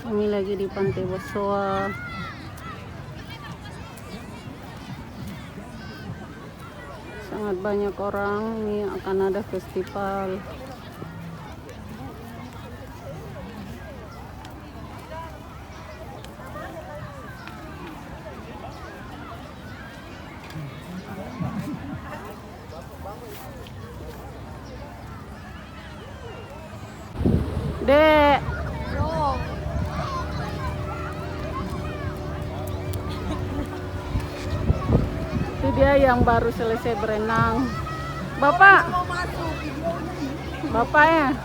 Kami lagi di Pantai Bosowa. Sangat banyak orang. Ini akan ada festival. Dek, itu dia yang baru selesai berenang. Bapak, bapaknya,